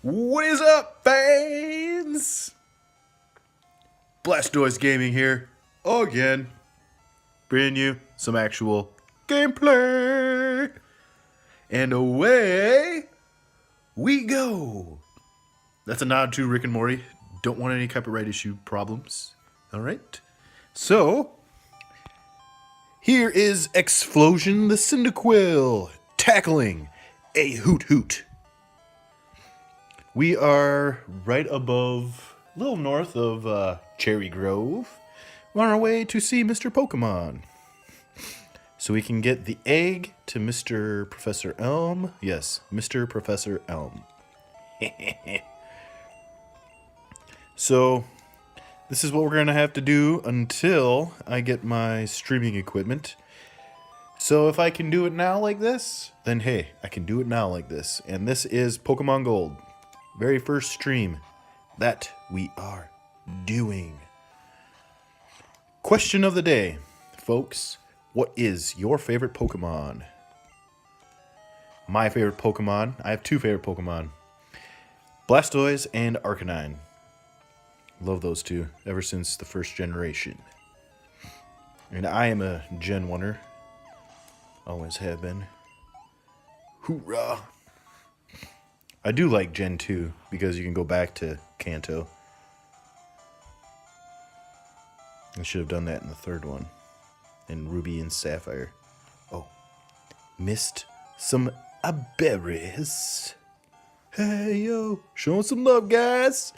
What is up, fans? Blastoise Gaming here, again, bringing you some actual gameplay. And away we go. That's a nod to Rick and Morty. Don't want any copyright issue problems. All right. So, here is Explosion the Cyndaquil tackling a Hoot Hoot. We are right above, a little north of Cherry Grove. We're on our way to see Mr. Pokemon. So we can get the egg to Mr. Professor Elm. Yes, Mr. Professor Elm. So, this is what we're going to have to do until I get my streaming equipment. So if I can do it now like this, then hey, I can do it now like this. And this is Pokemon Gold. Very first stream that we are doing. Question of the day, folks. What is your favorite Pokemon? My favorite Pokemon, I have two favorite Pokemon. Blastoise and Arcanine. Love those two ever since the first generation. And I am a Gen 1er. Always have been. Hoorah! I do like Gen 2 because you can go back to Kanto. I should have done that in the third one. In Ruby and Sapphire. Oh. Missed some berries. Hey, yo. Showing some love, guys.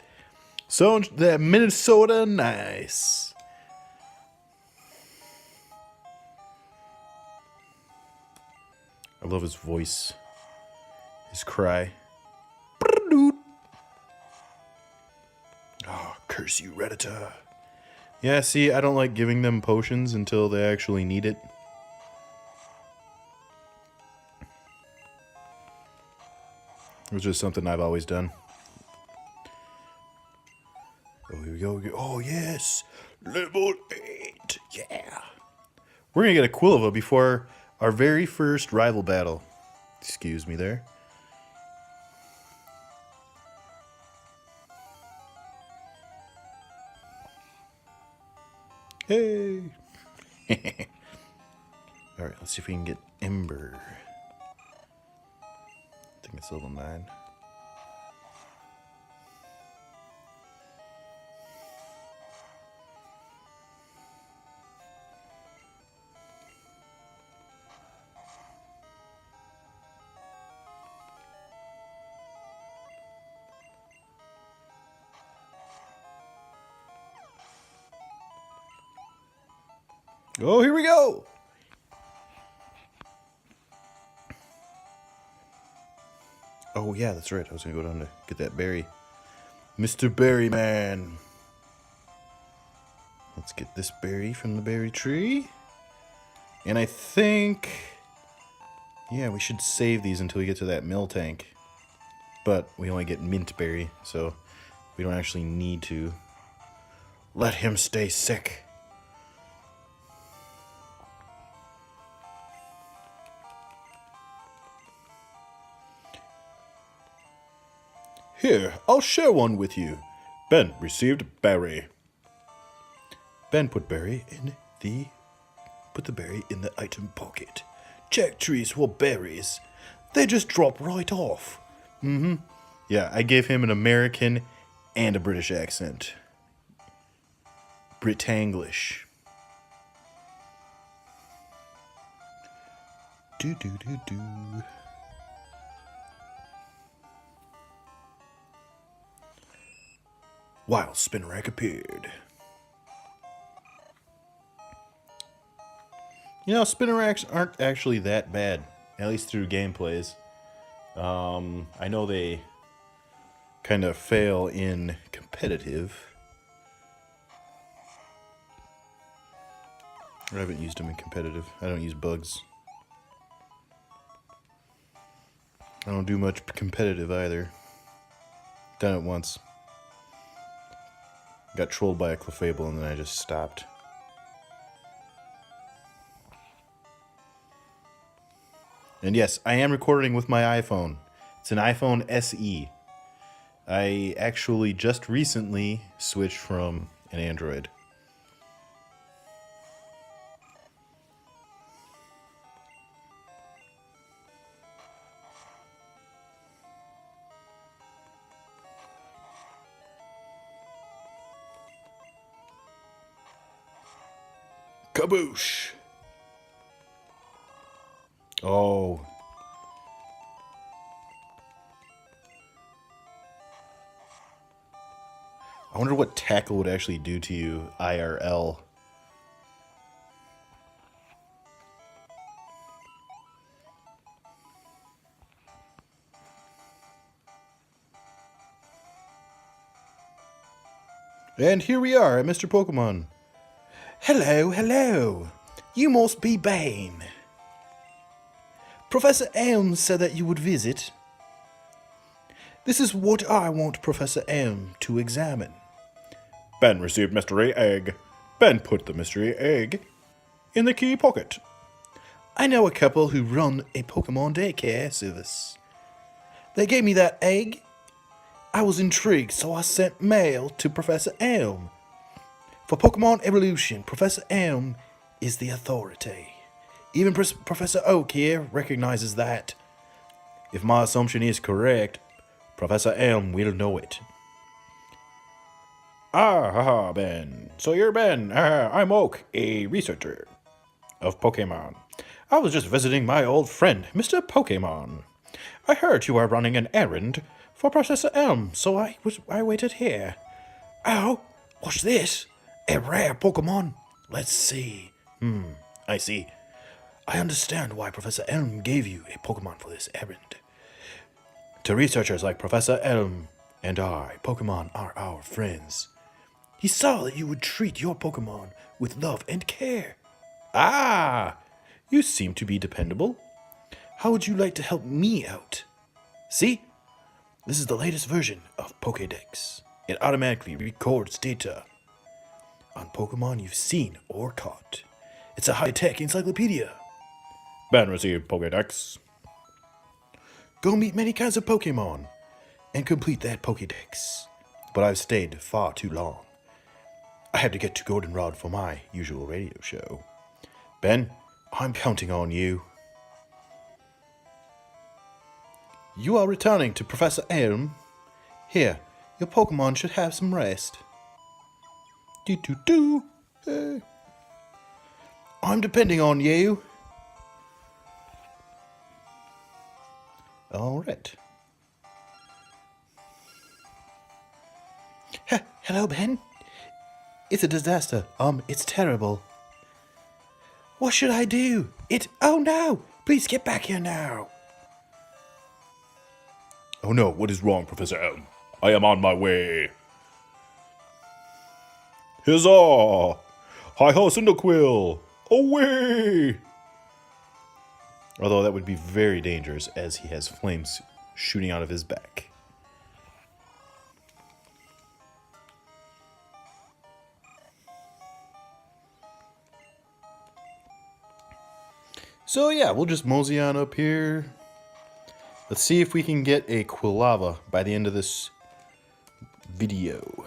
So that Minnesota nice. I love his voice. His cry. Oh, curse you, Redditor. Yeah, see, I don't like giving them potions until they actually need it. Which is something I've always done. Oh, here we go. Oh, yes. Level 8. Yeah. We're going to get a Quilava before our very first rival battle. Excuse me there. Hey. Alright, let's see if we can get Ember. I think it's level 9. Oh, here we go! Oh, yeah, that's right. I was going to go down to get that berry. Mr. Berryman. Let's get this berry from the berry tree. And I think... yeah, we should save these until we get to that mill tank. But we only get mint berry, so we don't actually need to. Let him stay sick. Here, I'll share one with you. Ben received berry. Ben put the berry in the item pocket. Check trees for berries. They just drop right off. Yeah, I gave him an American and a British accent. Britanglish. Do do do do. Wild Spinarak appeared. You know, Spinaraks aren't actually that bad, at least through gameplays. I know they kind of fail in competitive. I haven't used them in competitive. I don't use bugs. I don't do much competitive either. Done it once. Got trolled by a Clefable and then I just stopped. And yes, I am recording with my iPhone. It's an iPhone SE. I actually just recently switched from an Android. Kaboosh! Oh. I wonder what tackle would actually do to you IRL. And here we are at Mr. Pokemon. Hello, hello. You must be Bane. Professor Elm said that you would visit. This is what I want Professor Elm to examine. Ben received mystery egg. Ben put the mystery egg in the key pocket. I know a couple who run a Pokemon daycare service. They gave me that egg. I was intrigued, so I sent mail to Professor Elm. For Pokemon Evolution, Professor Elm is the authority. Even Professor Oak here recognizes that. If my assumption is correct, Professor Elm will know it. Ah, Ben. So you're Ben. I'm Oak, a researcher of Pokemon. I was just visiting my old friend, Mr. Pokemon. I heard you are running an errand for Professor Elm, so I waited here. Oh, what's this? A rare Pokemon? Let's see. I see. I understand why Professor Elm gave you a Pokemon for this errand. To researchers like Professor Elm and I, Pokemon are our friends. He saw that you would treat your Pokemon with love and care. Ah, you seem to be dependable. How would you like to help me out? See? This is the latest version of Pokédex. It automatically records data on Pokemon you've seen or caught. It's a high-tech encyclopedia. Ben received Pokédex. Go meet many kinds of Pokemon and complete that Pokédex. But I've stayed far too long. I have to get to Goldenrod for my usual radio show. Ben, I'm counting on you. You are returning to Professor Elm. Here, your Pokemon should have some rest. I'm depending on you. All right. Hello, Ben. It's a disaster. It's terrible. What should I do? Oh no! Please get back here now. Oh no, what is wrong, Professor Elm? I am on my way. Huzzah! Hi-ho, Cyndaquil! Away! Although that would be very dangerous as he has flames shooting out of his back. So yeah, we'll just mosey on up here. Let's see if we can get a Quilava by the end of this video.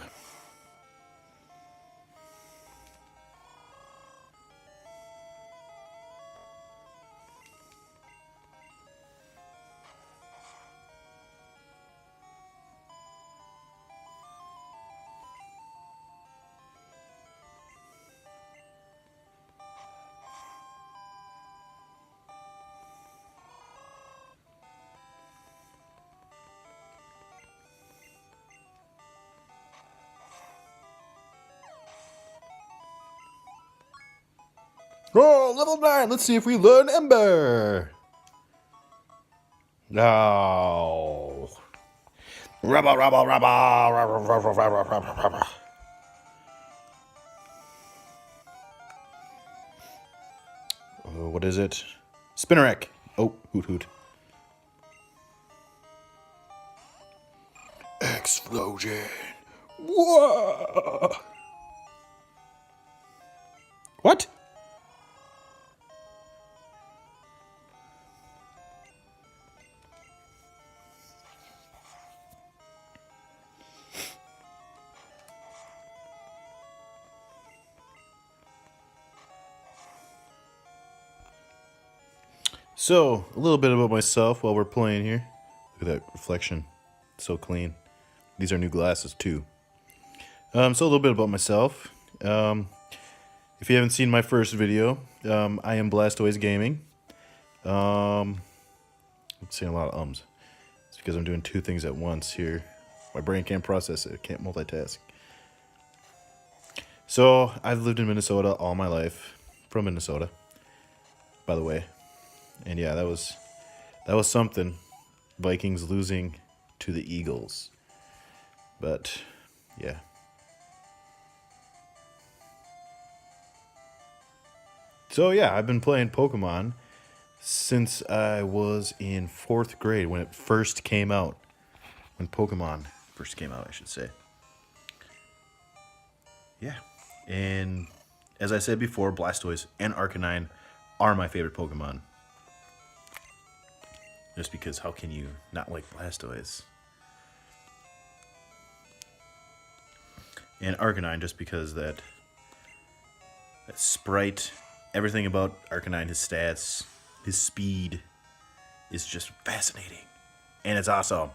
Oh, level 9. Let's see if we learn Ember. No. Rubba, rubba, rubba, rubba, rubba, rubba, rubba, rubba. What is it? Spinnerack. Oh, hoot hoot. Explosion. Whoa. What? So, a little bit about myself while we're playing here. Look at that reflection. It's so clean. These are new glasses, too. So, a little bit about myself. If you haven't seen my first video, I am Blastoise Gaming. I'm saying a lot of ums. It's because I'm doing two things at once here. My brain can't process it. It can't multitask. So, I've lived in Minnesota all my life. From Minnesota, by the way. And yeah, that was something. Vikings losing to the Eagles. But, yeah. So yeah, I've been playing Pokemon since I was in 4th grade when it first came out. When Pokemon first came out, I should say. Yeah. And as I said before, Blastoise and Arcanine are my favorite Pokemon. Just because how can you not like Blastoise? And Arcanine just because that sprite, everything about Arcanine, his stats, his speed is just fascinating. And it's awesome.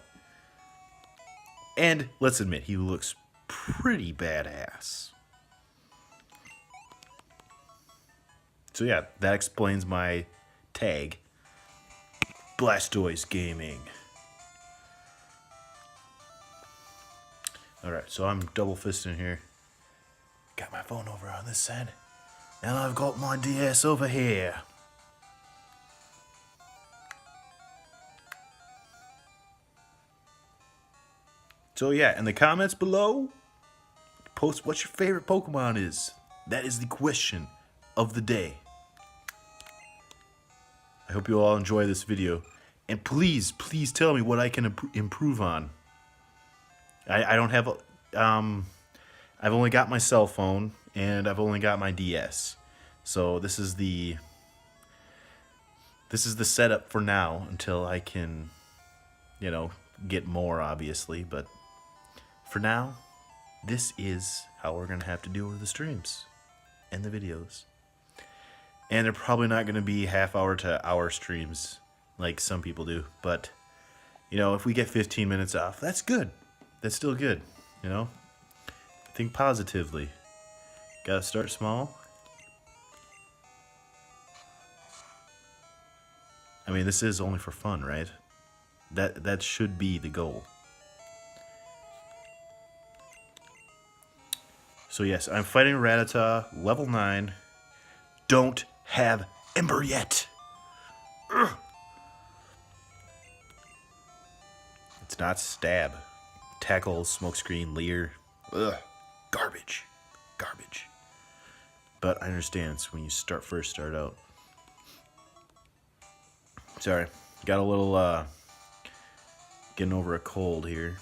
And let's admit, he looks pretty badass. So yeah, that explains my tag. Blastoise Gaming. Alright, so I'm double fisting here. Got my phone over on this side. And I've got my DS over here. So yeah, in the comments below, post what your favorite Pokemon is. That is the question of the day. I hope you all enjoy this video. And please, please tell me what I can improve on. I don't have I've only got my cell phone and I've only got my DS. So this is the setup for now until I can, get more obviously, but for now, this is how we're going to have to do with the streams and the videos. And they're probably not going to be half-hour to hour streams like some people do. But, if we get 15 minutes off, that's good. That's still good, Think positively. Gotta start small. I mean, this is only for fun, right? That should be the goal. So yes, I'm fighting Rattata, level 9. Don't have Ember yet. Ugh. It's not Stab. Tackle, Smokescreen, Leer. Ugh. Garbage. Garbage. But I understand it's when you first start out. Sorry. Got a little, getting over a cold here.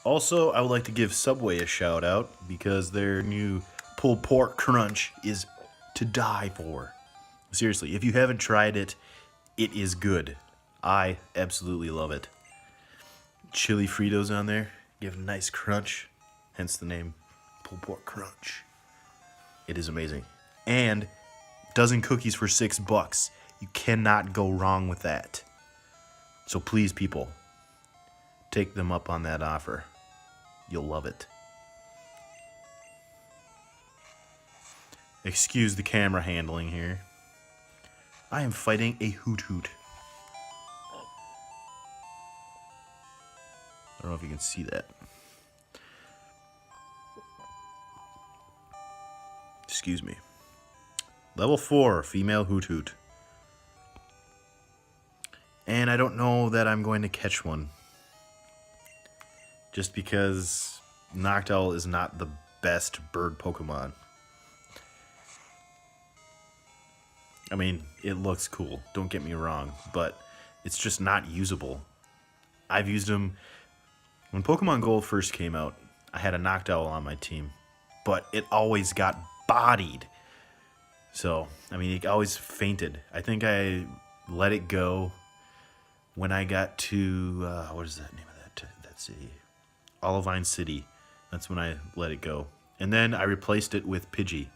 Also, I would like to give Subway a shout out because their new pulled pork crunch is to die for. Seriously, if you haven't tried it, it is good. I absolutely love it. Chili Fritos on there, give a nice crunch, hence the name pulled pork crunch. It is amazing. And dozen cookies for $6. You cannot go wrong with that. So please, people, take them up on that offer. You'll love it. Excuse the camera handling here. I am fighting a Hoot Hoot. I don't know if you can see that. Excuse me. Level 4, female Hoot Hoot. And I don't know that I'm going to catch one. Just because Noctowl is not the best bird Pokemon. I mean, it looks cool, don't get me wrong, but it's just not usable. I've used them... When Pokemon Gold first came out, I had a Noctowl on my team, but it always got bodied. So, I mean, it always fainted. I think I let it go when I got to... what is that name of that city? Olivine City. That's when I let it go. And then I replaced it with Pidgey.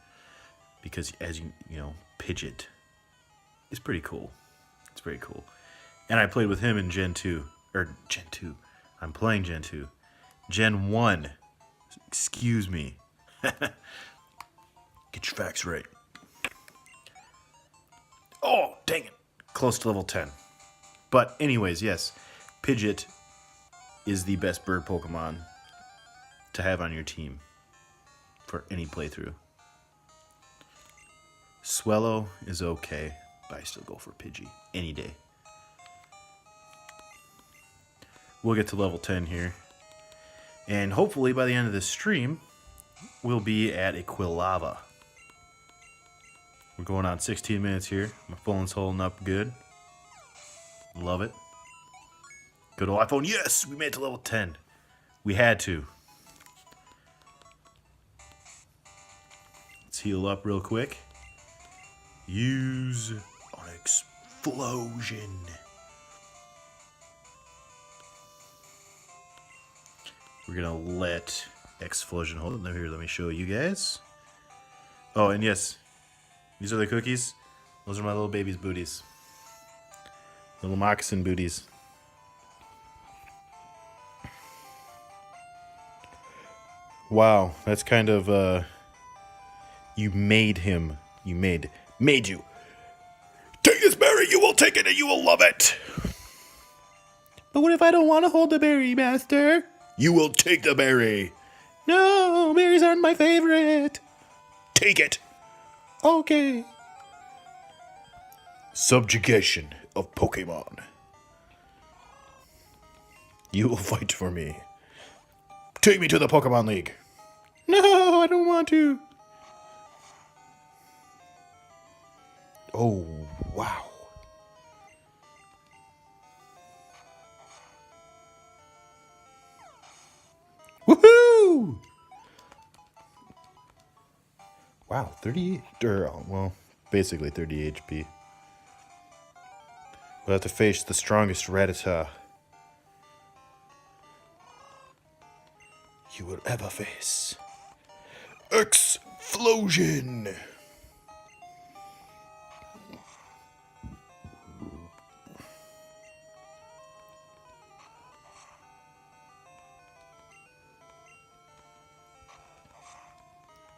because as you know, Pidgeot is pretty cool. It's pretty cool. And I played with him in Gen 2. Or Gen 2. I'm playing Gen 2. Gen 1. Excuse me. Get your facts right. Oh, dang it. Close to level 10. But anyways, yes. Pidgeot is the best bird Pokemon to have on your team for any playthrough. Swellow is okay, but I still go for Pidgey any day. We'll get to level 10 here. And hopefully by the end of this stream, we'll be at a Quilava. We're going on 16 minutes here. My phone's holding up good. Love it. Good old iPhone. Yes, we made it to level 10. We had to. Let's heal up real quick. Use an explosion. We're gonna let explosion hold it. Here, let me show you guys. Oh, and yes, these are the cookies. Those are my little baby's booties. Little moccasin booties. Wow, that's kind of you made him. You made you. Take this berry, you will take it and you will love it. But what if I don't want to hold the berry, Master? You will take the berry. No, berries aren't my favorite. Take it. Okay. Subjugation of Pokemon. You will fight for me. Take me to the Pokemon League. No, I don't want to. Oh, wow. Woohoo! Wow, 38, well, basically 30 HP. We'll have to face the strongest Rattata you will ever face. Explosion!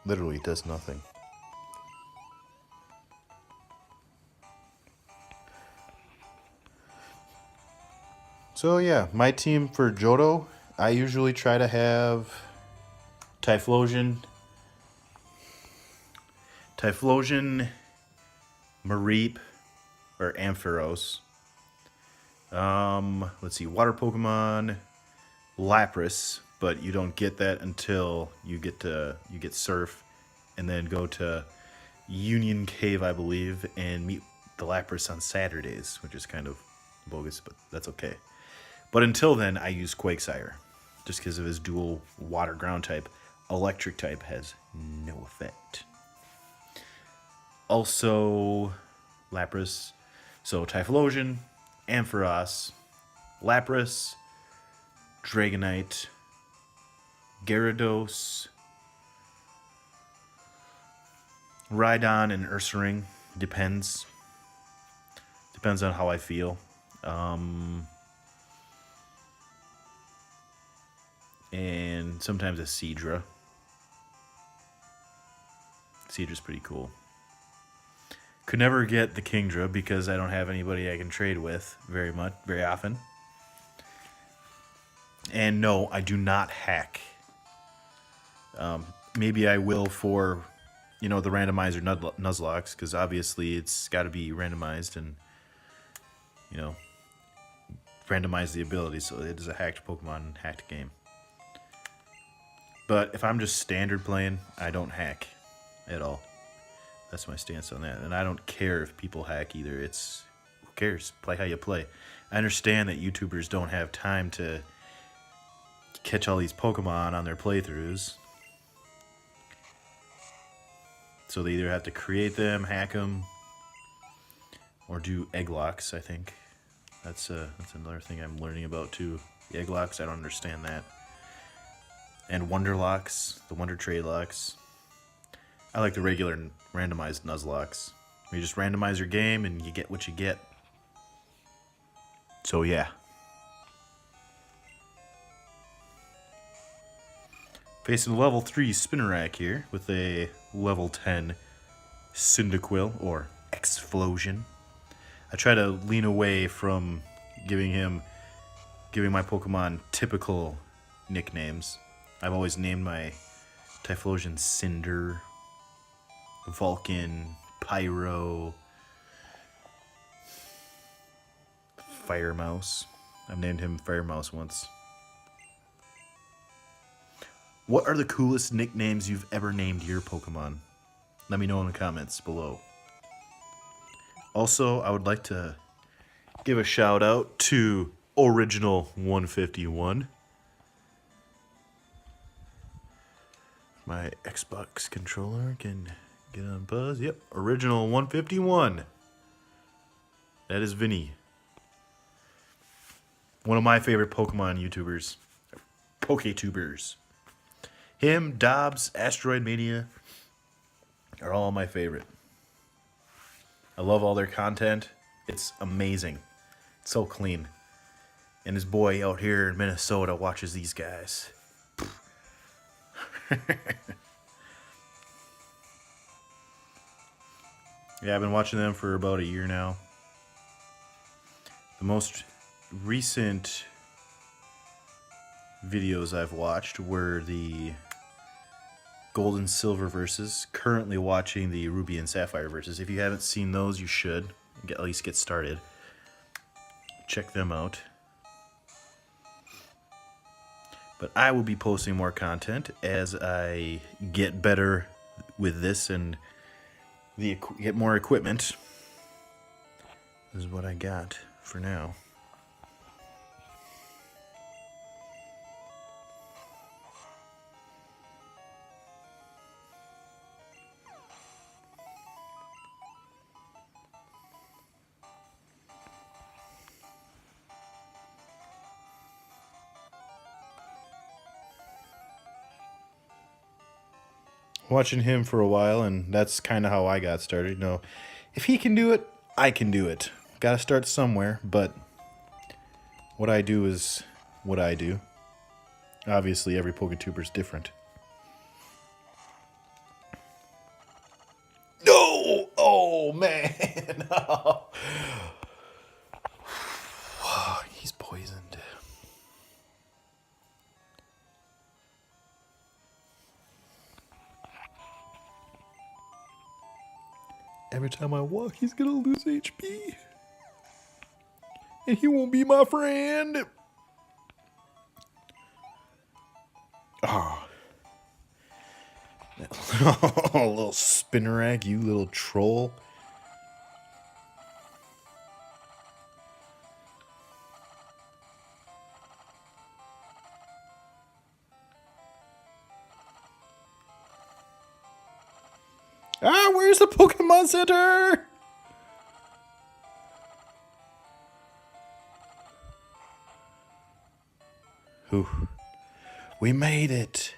Literally does nothing. So yeah, my team for Johto, I usually try to have Typhlosion, Mareep, or Ampharos. Let's see, Water Pokemon, Lapras, but you don't get that until you get Surf, and then go to Union Cave, I believe, and meet the Lapras on Saturdays, which is kind of bogus, but that's okay. But until then, I use Quagsire, just because of his dual water ground type. Electric type has no effect. Also, Lapras. So Typhlosion, Ampharos, Lapras, Dragonite, Gyarados, Rhydon, and Ursaring. Depends. Depends on how I feel. And sometimes a Seadra. Seadra's pretty cool. Could never get the Kingdra because I don't have anybody I can trade with very often. And no, I do not hack. Maybe I will for, the randomizer Nuzlocke, because obviously it's got to be randomized and, randomize the ability, so it is a hacked Pokemon, hacked game. But if I'm just standard playing, I don't hack at all. That's my stance on that. And I don't care if people hack either. Who cares? Play how you play. I understand that YouTubers don't have time to catch all these Pokemon on their playthroughs. So they either have to create them, hack them, or do egg locks, I think. That's another thing I'm learning about too. The egg locks, I don't understand that. And Wonder Locks, the Wonder Trade Locks. I like the regular randomized Nuzlocke. You just randomize your game and you get what you get. So yeah. Facing a level 3 Spinnerack here with a level 10 Cyndaquil or Explosion. I try to lean away from giving my Pokemon typical nicknames. I've always named my Typhlosion Cinder, Vulcan, Pyro, Fire Mouse. I've named him Fire Mouse once. What are the coolest nicknames you've ever named your Pokemon? Let me know in the comments below. Also, I would like to give a shout out to Original151. My Xbox controller can get on pause. Yep, Original151. That is Vinny. One of my favorite Pokemon YouTubers. PokeTubers. Him, Dobbs, Asteroid Mania are all my favorite. I love all their content. It's amazing. It's so clean. And his boy out here in Minnesota watches these guys. Yeah, I've been watching them for about a year now. The most recent videos I've watched were the Gold and Silver verses. Currently watching the Ruby and Sapphire verses. If you haven't seen those, you should at least get started. Check them out. But I will be posting more content as I get better with this and get more equipment. This is what I got for now. Watching him for a while, and that's kind of how I got started. You know, if he can do it, I can do it. Gotta start somewhere, but what I do is what I do. Obviously, every PokeTuber is different. No! Oh, man! He's poisoned. Every time I walk, he's gonna lose HP. And he won't be my friend. Oh. Little Spinnerack, you little troll. Ah, where's the Pokemon Center? Whew. We made it.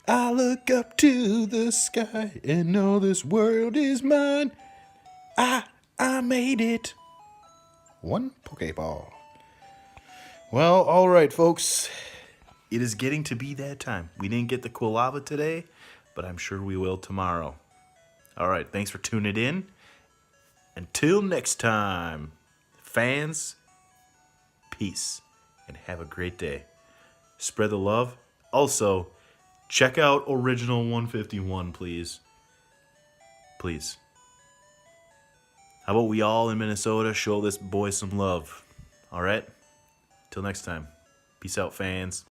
I look up to the sky and know this world is mine. I made it. One Pokeball. Well, all right, folks. It is getting to be that time. We didn't get the Quilava today, but I'm sure we will tomorrow. All right, thanks for tuning in. Until next time, fans, peace, and have a great day. Spread the love. Also, check out Original151, please. Please. How about we all in Minnesota show this boy some love? All right? Till next time. Peace out, fans.